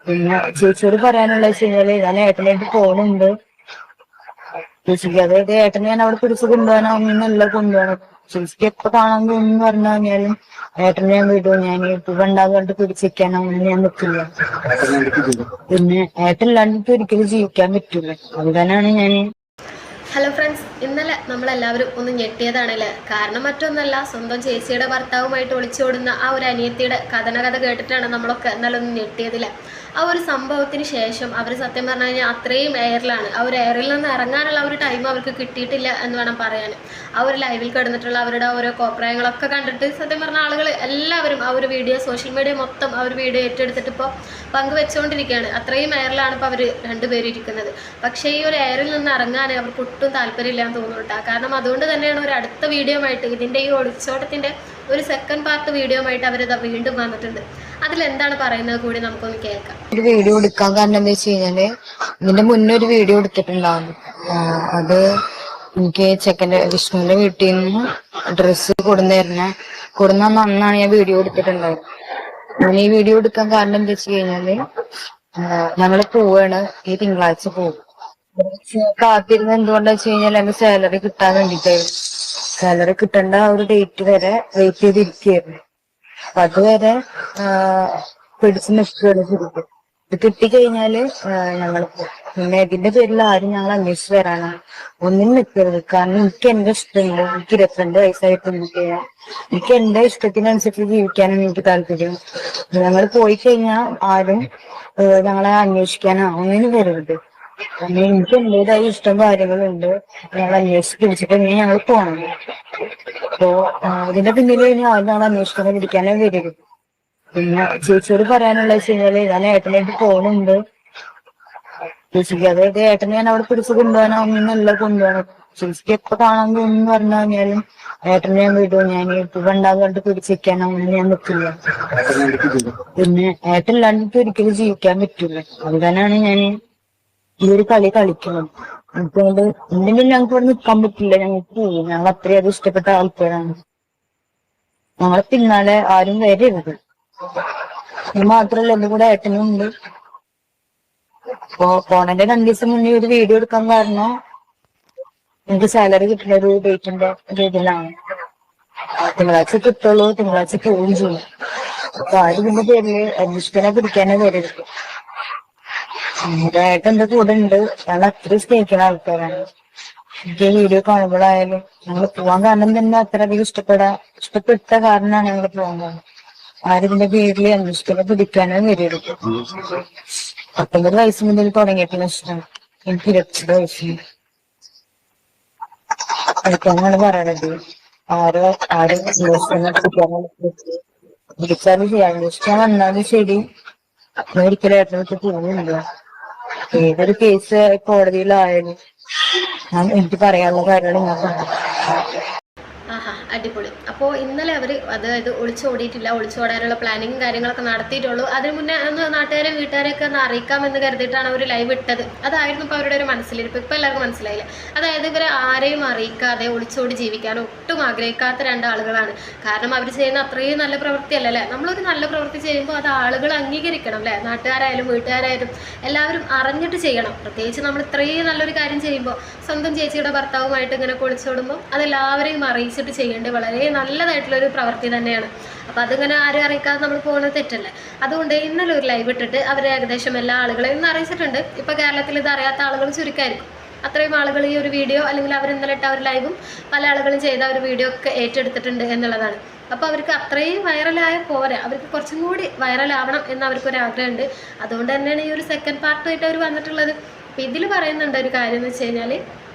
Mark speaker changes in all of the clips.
Speaker 1: പിന്നെ ചേച്ചിയോട് പറയാനുള്ള വെച്ച് കഴിഞ്ഞാല് ഞാൻ ഏട്ടനായിട്ട് പോകുന്നുണ്ട്. ചേച്ചിക്ക് അതായത് ഏട്ടനെ ഞാൻ അവിടെ പിടിച്ച് കൊണ്ടുപോകാനൊന്നല്ല കൊണ്ടുപോകണം. ചേച്ചിക്ക് എപ്പോ കാണാൻ തോന്നുന്നു പറഞ്ഞു കഴിഞ്ഞാലും ഏട്ടനെ ഞാൻ വിടും. ഞാൻ ഇപ്പൊ കണ്ടാന്ന് പറഞ്ഞിട്ട് പിടിച്ചിരിക്കാനോ അങ്ങനെ ഞാൻ നിൽക്കില്ല. പിന്നെ ഏട്ടനില്ലാണ്ട് ഒരിക്കലും ജീവിക്കാൻ പറ്റൂല. അതുതന്നെയാണ് ഞാൻ.
Speaker 2: ഹലോ ഫ്രണ്ട്സ്, ഇന്നലെ നമ്മളെല്ലാവരും ഒന്ന് ഞെട്ടിയതാണല്ലേ. കാരണം മറ്റൊന്നല്ല, സ്വന്തം ചേച്ചിയുടെ ഭർത്താവുമായിട്ട് ഒളിച്ചോടുന്ന ആ ഒരു അനിയത്തിയുടെ കഥ കേട്ടിട്ടാണ് നമ്മളൊക്കെ ഇന്നലെ ഒന്ന് ഞെട്ടിയതില്ല. ആ ഒരു സംഭവത്തിന് ശേഷം അവർ സത്യം പറഞ്ഞു കഴിഞ്ഞാൽ അത്രയും എയറിലാണ്. ആ ഒരു എയറിൽ നിന്ന് ഇറങ്ങാനുള്ള ഒരു ടൈം അവർക്ക് കിട്ടിയിട്ടില്ല എന്ന് വേണം പറയാൻ. ആ ഒരു ലൈവിൽ കിടന്നിട്ടുള്ള അവരുടെ ഓരോ കോപ്രായങ്ങളൊക്കെ കണ്ടിട്ട് സത്യം പറഞ്ഞ ആളുകൾ എല്ലാവരും ആ ഒരു വീഡിയോ, സോഷ്യൽ മീഡിയ മൊത്തം ആ ഒരു വീഡിയോ ഏറ്റെടുത്തിട്ട് ഇപ്പോൾ പങ്കുവെച്ചുകൊണ്ടിരിക്കുകയാണ്. അത്രയും എയറിലാണ് ഇപ്പോൾ അവർ രണ്ടുപേരും ഇരിക്കുന്നത്. പക്ഷേ ഈ ഒരു എയറിൽ നിന്ന് ഇറങ്ങാൻ അവർക്ക് ഒട്ടും താല്പര്യമില്ലാന്ന് തോന്നുന്നുണ്ട്. കാരണം അതുകൊണ്ട് തന്നെയാണ് ഒരു അടുത്ത വീഡിയോ ആയിട്ട് ഇതിൻ്റെ ഈ ഒളിച്ചോട്ടത്തിൻ്റെ ഒരു സെക്കൻഡ് പാർട്ട് വീഡിയോ ആയിട്ട് അവരിത് വീണ്ടും വന്നിട്ടുണ്ട്. അതിലെന്താണ് പറയുന്നത് കൂടി നമുക്കൊന്ന് കേൾക്കാം.
Speaker 1: ഒരു വീഡിയോ എടുക്കാൻ കാരണം എന്താ വെച്ച് കഴിഞ്ഞാല് ഇതിന്റെ മുന്നേ ഒരു വീഡിയോ എടുത്തിട്ടുണ്ടാവും. അത് എനിക്ക് ചെക്കൻ്റെ വിഷ്ണുവിന്റെ വീട്ടിൽ നിന്ന് ഡ്രസ്സ് കൊടുന്ന അന്നാണ് ഞാൻ വീഡിയോ എടുത്തിട്ടുണ്ടായത്. ഞാൻ ഈ വീഡിയോ എടുക്കാൻ കാരണം എന്താ വെച്ച് കഴിഞ്ഞാല് ഞങ്ങള് പോവാണ്, ഈ തിങ്കളാഴ്ച പോകും. കാത്തിരുന്ന് എന്തുകൊണ്ടാ വെച്ച് കഴിഞ്ഞാൽ എന്റെ സാലറി കിട്ടാൻ വേണ്ടിട്ടായിരുന്നു. സാലറി കിട്ടേണ്ട ആ ഒരു ഡേറ്റ് വരെ വെയിറ്റ് ചെയ്തിരിക്കുകയായിരുന്നു. അപ്പൊ അതുവരെ പിടിച്ചു നിൽക്കുകയാണ് ശരിക്കും. ഇത് കിട്ടിക്കഴിഞ്ഞാല് ഞങ്ങൾ പോകും. പിന്നെ ഇതിന്റെ പേരിൽ ആരും ഞങ്ങൾ അന്വേഷിച്ച് വരാനാണ് ഒന്നിനും നിൽക്കരുത്. കാരണം എനിക്ക് എന്റെ ഇഷ്ടമുണ്ട്. എനിക്ക് 22 വയസ്സായിട്ട് എനിക്ക് എന്റെ ഇഷ്ടത്തിനനുസരിച്ച് ജീവിക്കാനാണ് എനിക്ക് താല്പര്യം. ഞങ്ങൾ പോയി കഴിഞ്ഞാൽ ആരും ഞങ്ങളെ അന്വേഷിക്കാനോ ഒന്നിനും വരരുത്. എനിക്ക് എന്റേതായ ഇഷ്ടം കാര്യങ്ങളുണ്ട്. ഞങ്ങൾ അന്വേഷിച്ച് പിടിച്ചിട്ട് ഞങ്ങൾ പോകണം. അപ്പോ ഇതിന്റെ പിന്നിൽ കഴിഞ്ഞാൽ ആരും ഞങ്ങൾ അന്വേഷിക്കാൻ പിടിക്കാനേ വരരുത്. പിന്നെ ചേച്ചിയോട് പറയാനുള്ള വെച്ച് കഴിഞ്ഞാല് ഞാൻ ഏട്ടനായിട്ട് പോകുന്നുണ്ട്. ചേച്ചിക്ക് അതായത് ഏട്ടനെ ഞാൻ അവിടെ പിടിച്ച് കൊണ്ടുപോകാനൊന്നല്ല കൊണ്ടുപോകണം. ചേച്ചിക്ക് എപ്പോ കാണാൻ തോന്നുന്നു പറഞ്ഞു കഴിഞ്ഞാലും ഏട്ടനെ ഞാൻ വിടും. ഞാൻ ഇപ്പൊ കണ്ടാന്ന് പറഞ്ഞിട്ട് പിടിച്ചിരിക്കാനോ അങ്ങനെ ഞാൻ നിൽക്കില്ല. പിന്നെ ഏട്ടനില്ലാണ്ട് ഒരിക്കലും ജീവിക്കാൻ പറ്റൂല. അത് തന്നെയാണ് ഞാൻ ഈ ഒരു കളി കളിക്കുന്നത്. അതുകൊണ്ട് എന്തെങ്കിലും ഞങ്ങൾക്ക് ഇവിടെ നിൽക്കാൻ പറ്റില്ല. ഞങ്ങൾക്ക് പോവും. ഞങ്ങൾ അത്രയും ഇഷ്ടപ്പെട്ട ആൾക്കാരാണ്. ഞങ്ങളെ പിന്നാലെ ആരും വരരുത്. ഇത് മാത്രല്ല എന്റെ കൂടെ ഏട്ടനും ഉണ്ട്. അപ്പൊ പോണന്റെ 2 ദിവസം മുന്നേ ഒരു വീഡിയോ എടുക്കാൻ കാരണം എനിക്ക് സാലറി കിട്ടുന്ന ഒരു ഡേറ്റിന്റെ രീതിയിലാണ്. തിങ്കളാഴ്ച കിട്ടുള്ളൂ, തിങ്കളാഴ്ച പോവുകയും ചെയ്യും. അപ്പൊ ആരും ഇതിന്റെ പേരില് അന്വേഷിക്കാനെ പിടിക്കാനേ വരരുത്. ഏട്ടൻ എന്റെ കൂടെ ഉണ്ട്. ഞങ്ങൾ അത്രയും സ്നേഹിക്കുന്ന ആൾക്കാരാണ്. എനിക്ക് വീഡിയോ കാണുമ്പോഴായാലും ഞങ്ങൾ പോവാൻ കാരണം തന്നെ അത്രയധികം ഇഷ്ടപ്പെട്ട കാരണമാണ് ഞങ്ങൾ പോകുന്നത്. ആരിതിന്റെ പേരിൽ അന്വേഷിക്കാനോ പിടിക്കാനോ വരരുത്. 19 വയസ്സ് മുതൽ തുടങ്ങിയിട്ടുള്ള ഇഷ്ടം എനിക്ക് 22 വയസ്സിൽ കളിക്കാനാണ് പറയണത്. ആരും വിളിച്ചാലും ശരി, അന്വേഷിക്കാൻ വന്നാലും ശരി, ഒരിക്കലും ഏട്ടനൊക്കെ പോകുന്നില്ല. ഏതൊരു കേസ് കോടതിയിലായാലും എനിക്ക് പറയാനുള്ള കാര്യങ്ങൾ ഞാൻ പറഞ്ഞു.
Speaker 2: ആഹാ, അടിപൊളി. അപ്പോൾ ഇന്നലെ അവർ അതായത് ഒളിച്ചോടിയിട്ടില്ല, ഒളിച്ചോടാനുള്ള പ്ലാനിങ്ങും കാര്യങ്ങളൊക്കെ നടത്തിയിട്ടുള്ളൂ. അതിന് മുന്നേ ഒന്ന് നാട്ടുകാരെയും വീട്ടുകാരെയൊക്കെ ഒന്ന് അറിയിക്കാമെന്ന് കരുതിയിട്ടാണ് അവർ ലൈവ് ഇട്ടത്. അതായിരുന്നു ഇപ്പോൾ അവരുടെ ഒരു മനസ്സിലിരിപ്പ്. ഇപ്പോൾ എല്ലാവർക്കും മനസ്സിലായില്ലേ? അതായത് ഇവരെ ആരെയും അറിയിക്കാതെ ഒളിച്ചോടി ജീവിക്കാൻ ഒട്ടും ആഗ്രഹിക്കാത്ത 2 ആളുകളാണ്. കാരണം അവർ ചെയ്യുന്ന അത്രയും നല്ല പ്രവൃത്തിയല്ല അല്ലേ. നമ്മളൊരു നല്ല പ്രവൃത്തി ചെയ്യുമ്പോൾ അത് ആളുകൾ അംഗീകരിക്കണം അല്ലേ. നാട്ടുകാരായാലും വീട്ടുകാരായാലും എല്ലാവരും അറിഞ്ഞിട്ട് ചെയ്യണം. പ്രത്യേകിച്ച് നമ്മൾ ഇത്രയും നല്ലൊരു കാര്യം ചെയ്യുമ്പോൾ, സ്വന്തം ചേച്ചിയുടെ ഭർത്താവുമായിട്ട് ഇങ്ങനെ ഒളിച്ചോടുമ്പോൾ അതെല്ലാവരെയും അറിയിച്ചിട്ട് ചെയ്യേണ്ടത് വളരെ നല്ലതായിട്ടുള്ളൊരു പ്രവൃത്തി തന്നെയാണ്. അപ്പം അതിങ്ങനെ ആരും അറിയിക്കാതെ നമ്മൾ പോകുന്നത് തെറ്റല്ലേ. അതുകൊണ്ട് ഇന്നലെ ഒരു ലൈവ് ഇട്ടിട്ട് അവർ ഏകദേശം എല്ലാ ആളുകളെയും ഇന്ന് അറിയിച്ചിട്ടുണ്ട്. ഇപ്പോൾ കേരളത്തിൽ ഇത് അറിയാത്ത ആളുകൾ ചുരുക്കമായിരിക്കും. അത്രയും ആളുകൾ ഈ ഒരു വീഡിയോ അല്ലെങ്കിൽ അവർ ഇന്നലെ ഇട്ട ഒരു ലൈവും പല ആളുകളും ചെയ്ത ഒരു വീഡിയോ ഒക്കെ ഏറ്റെടുത്തിട്ടുണ്ട് എന്നുള്ളതാണ്. അപ്പോൾ അവർക്ക് അത്രയും വൈറലായ പോരാ, അവർക്ക് കുറച്ചും കൂടി വൈറലാവണം എന്ന് അവർക്കൊരു ആഗ്രഹമുണ്ട്. അതുകൊണ്ട് തന്നെയാണ് ഈ ഒരു സെക്കൻഡ് പാർട്ടായിട്ട് അവർ വന്നിട്ടുള്ളത്. അപ്പോൾ ഇതിൽ പറയുന്നുണ്ട് ഒരു കാര്യം എന്ന് വെച്ച് കഴിഞ്ഞാൽ,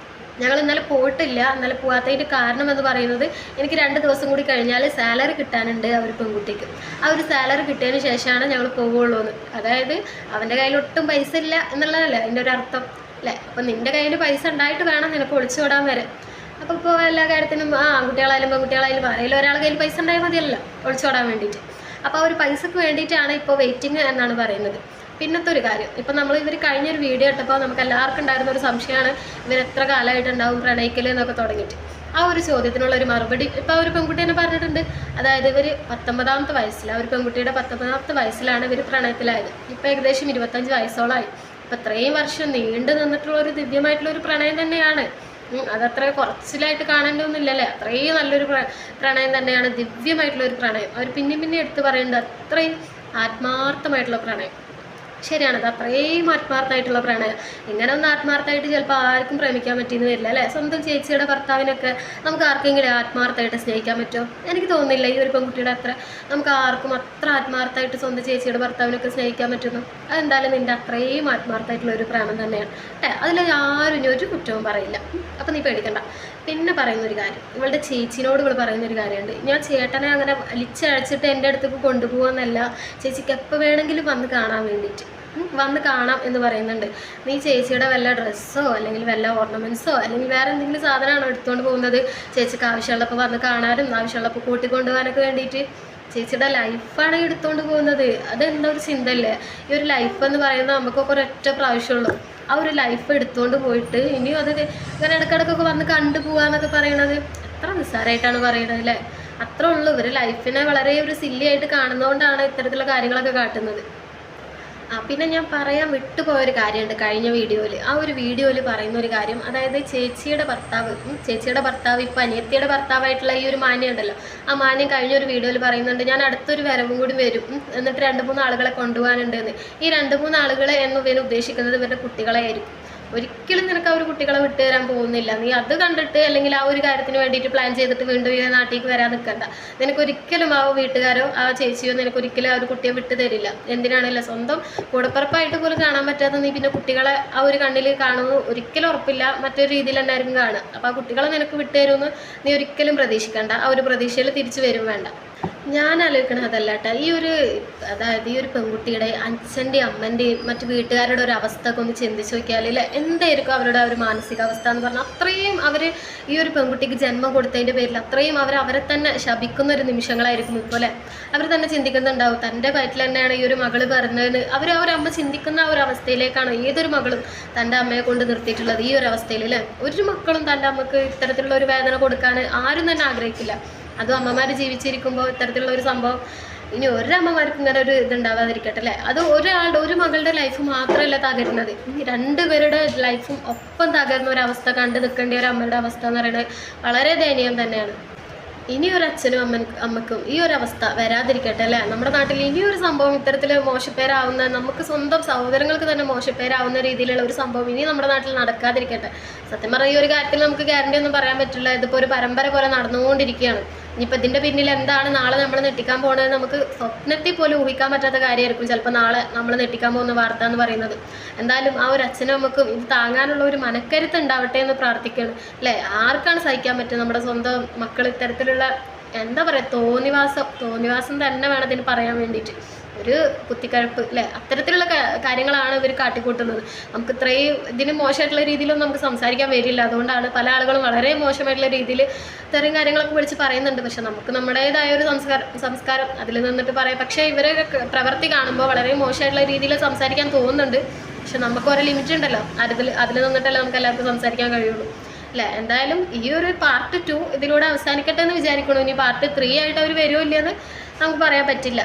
Speaker 2: ഞങ്ങൾ ഇന്നലെ പോയിട്ടില്ല. ഇന്നലെ പോകാത്തതിൻ്റെ കാരണം എന്ന് പറയുന്നത്, എനിക്ക് 2 ദിവസം കൂടി കഴിഞ്ഞാൽ സാലറി കിട്ടാനുണ്ട് ആ ഒരു പെൺകുട്ടിക്ക്. ആ ഒരു സാലറി കിട്ടിയതിന് ശേഷമാണ് ഞങ്ങൾ പോവുള്ളൂ എന്ന്. അതായത് അവൻ്റെ കയ്യിൽ ഒട്ടും പൈസ ഇല്ല എന്നുള്ളതല്ലേ അതിൻ്റെ ഒരു അർത്ഥം അല്ലേ. അപ്പം നിൻ്റെ കയ്യിൽ പൈസ ഉണ്ടായിട്ട് വേണം നിനക്ക് ഒളിച്ചോടാൻ വരെ. അപ്പോൾ ഇപ്പോൾ എല്ലാ കാര്യത്തിനും ആൺകുട്ടികളായാലും പെൺകുട്ടികളായാലും ആരെങ്കിലും ഒരാളുടെ കയ്യിൽ പൈസ ഉണ്ടായാൽ മതിയല്ലോ ഒളിച്ചോടാൻ വേണ്ടിയിട്ട്. അപ്പോൾ ആ ഒരു പൈസക്ക് വേണ്ടിയിട്ടാണ് ഇപ്പോൾ വെയിറ്റിംഗ് എന്നാണ് പറയുന്നത്. പിന്നത്തെ ഒരു കാര്യം, ഇപ്പം ഇവർ കഴിഞ്ഞൊരു വീഡിയോ ഇട്ടപ്പോൾ നമുക്ക് എല്ലാവർക്കും ഉണ്ടായിരുന്ന ഒരു സംശയമാണ്, ഇവർ എത്ര കാലമായിട്ടുണ്ടാവും പ്രണയിക്കൽ എന്നൊക്കെ തുടങ്ങിയിട്ട്. ആ ഒരു ചോദ്യത്തിനുള്ള ഒരു മറുപടി ഇപ്പോൾ ഒരു പെൺകുട്ടി തന്നെ പറഞ്ഞിട്ടുണ്ട്. അതായത് ഇവർ 19ാമത്തെ വയസ്സിൽ, ആ ഒരു പെൺകുട്ടിയുടെ 19ാമത്തെ വയസ്സിലാണ് ഇവർ പ്രണയത്തിലായത്. ഇപ്പോൾ ഏകദേശം 25 വയസ്സോളമായി. ഇപ്പം ഇത്രയും വർഷം നീണ്ടു നിന്നിട്ടുള്ള ഒരു ദിവ്യമായിട്ടുള്ള ഒരു പ്രണയം തന്നെയാണ്. അതത്ര കുറച്ചിലായിട്ട് കാണേണ്ടതൊന്നുമില്ലല്ലേ. അത്രയും നല്ലൊരു പ്രണയം തന്നെയാണ്, ദിവ്യമായിട്ടുള്ള ഒരു പ്രണയം. അവർ പിന്നെ എടുത്ത് പറയുന്നത് അത്രയും ആത്മാർത്ഥമായിട്ടുള്ള പ്രണയം. ശരിയാണത്, അത്രയും ആത്മാർത്ഥമായിട്ടുള്ള പ്രണയം. ഇങ്ങനെ ഒന്ന് ആത്മാർത്ഥമായിട്ട് ചിലപ്പോൾ ആർക്കും പ്രേമിക്കാൻ പറ്റിയെന്ന് വരില്ല അല്ലേ. സ്വന്തം ചേച്ചിയുടെ ഭർത്താവിനൊക്കെ നമുക്ക് ആർക്കെങ്കിലും ആത്മാർത്ഥമായിട്ട് സ്നേഹിക്കാൻ പറ്റുമോ? എനിക്ക് തോന്നുന്നില്ല ഈ ഒരു പെൺകുട്ടിയുടെ അത്ര നമുക്ക് ആർക്കും അത്ര ആത്മാർത്ഥമായിട്ട് സ്വന്തം ചേച്ചിയുടെ ഭർത്താവിനൊക്കെ സ്നേഹിക്കാൻ പറ്റുന്നു. അതെന്തായാലും നിൻ്റെ അത്രയും ആത്മാർത്ഥമായിട്ടുള്ള ഒരു പ്രേമം തന്നെയാണ് അതിൽ ആരും ഇനി ഒരു കുറ്റവും പറയില്ല. അപ്പം നീ പേടിക്കണ്ട. പിന്നെ പറയുന്നൊരു കാര്യം, ഇവളുടെ ചേച്ചിനോട് ഇവൾ പറയുന്നൊരു കാര്യമുണ്ട്. ഞാൻ ചേട്ടനെ അങ്ങനെ വലിച്ചഴച്ചിട്ട് എൻ്റെ അടുത്തേക്ക് കൊണ്ടുപോകാമെന്നല്ല, ചേച്ചിക്ക് എപ്പോൾ വേണമെങ്കിലും വന്ന് കാണാൻ വേണ്ടിയിട്ട് വന്ന് കാണാം എന്ന് പറയുന്നുണ്ട്. നീ ചേച്ചിയുടെ വല്ല ഡ്രസ്സോ അല്ലെങ്കിൽ വല്ല ഓർണമെൻറ്റ്സോ അല്ലെങ്കിൽ വേറെ എന്തെങ്കിലും സാധനമാണോ എടുത്തുകൊണ്ട് പോകുന്നത് ചേച്ചിക്ക് ആവശ്യമുള്ളപ്പോൾ വന്ന് കാണാനും ആവശ്യമുള്ളപ്പോൾ കൂട്ടിക്കൊണ്ടുപോകാനൊക്കെ വേണ്ടിയിട്ട്? ചേച്ചിയുടെ ലൈഫാണ് എടുത്തുകൊണ്ട് പോകുന്നത്. അതെന്താ ഒരു ചിന്തയല്ലേ? ഈ ഒരു ലൈഫ് എന്ന് പറയുന്നത് നമുക്കൊക്കെ ഒരൊറ്റ പ്രാവശ്യമുള്ളൂ. ആ ഒരു ലൈഫ് എടുത്തുകൊണ്ട് പോയിട്ട് ഇനിയും അത് ഇങ്ങനെ ഇടയ്ക്കിടയ്ക്കൊക്കെ വന്ന് കണ്ടുപോകാന്നൊക്കെ പറയണത് എത്ര നിസ്സാരമായിട്ടാണ് പറയണത് അല്ലേ. അത്രേ ഉള്ളൂ. ഇവർ ലൈഫിനെ വളരെ ഒരു സില്ലി ആയിട്ട് കാണുന്നതുകൊണ്ടാണ് ഇത്തരത്തിലുള്ള കാര്യങ്ങളൊക്കെ കാട്ടുന്നത്. പിന്നെ ഞാൻ പറയാൻ വിട്ടുപോയൊരു കാര്യമുണ്ട് കഴിഞ്ഞ വീഡിയോയിൽ. ആ ഒരു വീഡിയോയിൽ പറയുന്ന ഒരു കാര്യം, അതായത് ചേച്ചിയുടെ ഭർത്താവ് ഇപ്പോൾ അനിയത്തിയുടെ ഭർത്താവായിട്ടുള്ള ഈ ഒരു മാന്യം ഉണ്ടല്ലോ, ആ മാന്യം കഴിഞ്ഞൊരു വീഡിയോയിൽ പറയുന്നുണ്ട്, ഞാൻ അടുത്തൊരു വരവും കൂടി വരും, എന്നിട്ട് 2-3 ആളുകളെ കൊണ്ടുപോകാനുണ്ട് എന്ന്. ഈ 2-3 ആളുകളെ എന്ന് ഇവർ ഉദ്ദേശിക്കുന്നത് ഇവരുടെ കുട്ടികളെ ആയിരിക്കും. ഒരിക്കലും നിനക്ക് ആ ഒരു കുട്ടികളെ വിട്ടു തരാൻ പോകുന്നില്ല. നീ അത് കണ്ടിട്ട് അല്ലെങ്കിൽ ആ ഒരു കാര്യത്തിന് വേണ്ടിയിട്ട് പ്ലാൻ ചെയ്തിട്ട് വീണ്ടും ഈ നാട്ടിലേക്ക് വരാൻ നിൽക്കണ്ട. നിനക്കൊരിക്കലും ആ വീട്ടുകാരോ ആ ചേച്ചിയോ നിനക്കൊരിക്കലും ആ ഒരു കുട്ടിയെ വിട്ടു തരില്ല. എന്തിനാണല്ലോ സ്വന്തം കൂടപ്പുറപ്പായിട്ട് പോലും കാണാൻ പറ്റാതെ നീ പിന്നെ കുട്ടികളെ ആ ഒരു കണ്ണിൽ കാണുന്നു ഒരിക്കലും ഉറപ്പില്ല. മറ്റൊരു രീതിയിൽ തന്നെയായിരിക്കും കാണുക. അപ്പോൾ ആ കുട്ടികളെ നിനക്ക് വിട്ടു തരുമെന്ന് നീ ഒരിക്കലും പ്രതീക്ഷിക്കണ്ട. ആ ഒരു പ്രതീക്ഷയിൽ തിരിച്ചു വരും വേണ്ട. ഞാൻ ആലോചിക്കണത് അതല്ല കേട്ടോ, അതായത് ഈ ഒരു പെൺകുട്ടിയുടെ അച്ഛൻ്റെയും അമ്മൻ്റെയും മറ്റു വീട്ടുകാരുടെ ഒരു അവസ്ഥ ഒക്കെ ഒന്ന് ചിന്തിച്ച് നോക്കിയാൽ ഇല്ലേ, എന്തായിരിക്കും അവരുടെ ഒരു മാനസികാവസ്ഥ എന്ന് പറഞ്ഞാൽ. അത്രയും അവർ ഈ ഒരു പെൺകുട്ടിക്ക് ജന്മം കൊടുത്തതിൻ്റെ പേരിൽ അത്രയും അവരെ തന്നെ ശപിക്കുന്ന ഒരു നിമിഷങ്ങളായിരിക്കും ഇപ്പോൾ അല്ലേ. അവർ തന്നെ ചിന്തിക്കുന്നുണ്ടാവും തൻ്റെ വയറ്റിൽ തന്നെയാണ് ഈ ഒരു മകൾ പറഞ്ഞതെന്ന്. അവരമ്മ ചിന്തിക്കുന്ന ആ ഒരു അവസ്ഥയിലേക്കാണ് ഏതൊരു മകളും തൻ്റെ അമ്മയെ കൊണ്ട് നിർത്തിയിട്ടുള്ളത്. ഈ ഒരു അവസ്ഥയിൽ അല്ലേ, ഒരു മക്കളും തൻ്റെ അമ്മക്ക് ഇത്തരത്തിലുള്ള ഒരു വേദന കൊടുക്കാൻ ആരും തന്നെ ആഗ്രഹിക്കില്ല. അതും അമ്മമാർ ജീവിച്ചിരിക്കുമ്പോൾ ഇത്തരത്തിലുള്ള ഒരു സംഭവം ഇനി ഒരമ്മമാർക്കും ഇങ്ങനെ ഒരു ഇതുണ്ടാവാതിരിക്കട്ടെ അല്ലേ. അത് ഒരു മകളുടെ ലൈഫ് മാത്രമല്ല തകരുന്നത്, 2 പേരുടെ ലൈഫും ഒപ്പം തകർന്ന ഒരവസ്ഥ കണ്ടു നിൽക്കേണ്ട ഒരു അമ്മയുടെ അവസ്ഥ എന്ന് പറയുന്നത് വളരെ ദയനീയം തന്നെയാണ്. ഇനി ഒരു അച്ഛനും അമ്മക്കും ഈ ഒരു അവസ്ഥ വരാതിരിക്കട്ടെ അല്ലേ. നമ്മുടെ നാട്ടിൽ ഇനിയൊരു സംഭവം ഇത്തരത്തിൽ മോശപ്പേരാവുന്ന, നമുക്ക് സ്വന്തം സഹോദരങ്ങൾക്ക് തന്നെ മോശപ്പേരാവുന്ന രീതിയിലുള്ള ഒരു സംഭവം ഇനി നമ്മുടെ നാട്ടിൽ നടക്കാതിരിക്കട്ടെ. സത്യം പറഞ്ഞാൽ ഈ ഒരു കാര്യത്തിൽ നമുക്ക് ഗ്യാരണ്ടി ഒന്നും പറയാൻ പറ്റില്ല. ഇതിപ്പോൾ ഒരു പരമ്പര പോലെ നടന്നുകൊണ്ടിരിക്കുകയാണ്. ഇനിയിപ്പോൾ ഇതിൻ്റെ പിന്നിൽ എന്താണ് നാളെ നമ്മൾ നെട്ടിക്കാൻ പോകുന്നത് നമുക്ക് സ്വപ്നത്തിൽ പോലും ഊഹിക്കാൻ പറ്റാത്ത കാര്യമായിരിക്കും ചിലപ്പോൾ നാളെ നമ്മൾ നെട്ടിക്കാൻ പോകുന്ന വാർത്ത എന്ന് പറയുന്നത്. എന്തായാലും ആ ഒരു അച്ഛനും അമ്മക്കും ഇത് താങ്ങാനുള്ള ഒരു മനക്കരുത്ത് ഉണ്ടാവട്ടെ എന്ന് പ്രാർത്ഥിക്കുകയാണ് അല്ലേ. ആർക്കാണ് സഹിക്കാൻ പറ്റുക നമ്മുടെ സ്വന്തം മക്കൾ ഇത്തരത്തിലുള്ള എന്താ പറയുക തോന്നിവാസം തന്നെ വേണം ഇതിന് പറയാൻ വേണ്ടിയിട്ട്. ഒരു കുത്തിക്കഴപ്പ് അല്ലേ, അത്തരത്തിലുള്ള കാര്യങ്ങളാണ് ഇവർ കാട്ടിക്കൂട്ടുന്നത്. നമുക്ക് ഇത്രയും ഇതിന് മോശമായിട്ടുള്ള രീതിയിലൊന്നും നമുക്ക് സംസാരിക്കാൻ വരില്ല. അതുകൊണ്ടാണ് പല ആളുകളും വളരെ മോശമായിട്ടുള്ള രീതിയിൽ ഇത്തരം കാര്യങ്ങളൊക്കെ വിളിച്ച് പറയുന്നുണ്ട്. പക്ഷെ നമുക്ക് നമ്മുടേതായ ഒരു സംസ്കാരം അതിൽ നിന്നിട്ട് പറയാം. പക്ഷേ ഇവരെ പ്രവൃത്തി കാണുമ്പോൾ വളരെ മോശമായിട്ടുള്ള രീതിയിൽ സംസാരിക്കാൻ തോന്നുന്നുണ്ട്. പക്ഷെ നമുക്ക് ഓരോ ലിമിറ്റ് ഉണ്ടല്ലോ, അതിൽ നിന്നിട്ടല്ലേ നമുക്ക് എല്ലാവർക്കും സംസാരിക്കാൻ കഴിയുള്ളൂ അല്ലേ. എന്തായാലും ഈ ഒരു പാർട്ട് 2 ഇതിലൂടെ അവസാനിക്കട്ടെ എന്ന് വിചാരിക്കണു. ഇനി പാർട്ട് 3 ആയിട്ട് അവർ വരുമോ ഇല്ലയെന്ന് നമുക്ക് പറയാൻ പറ്റില്ല.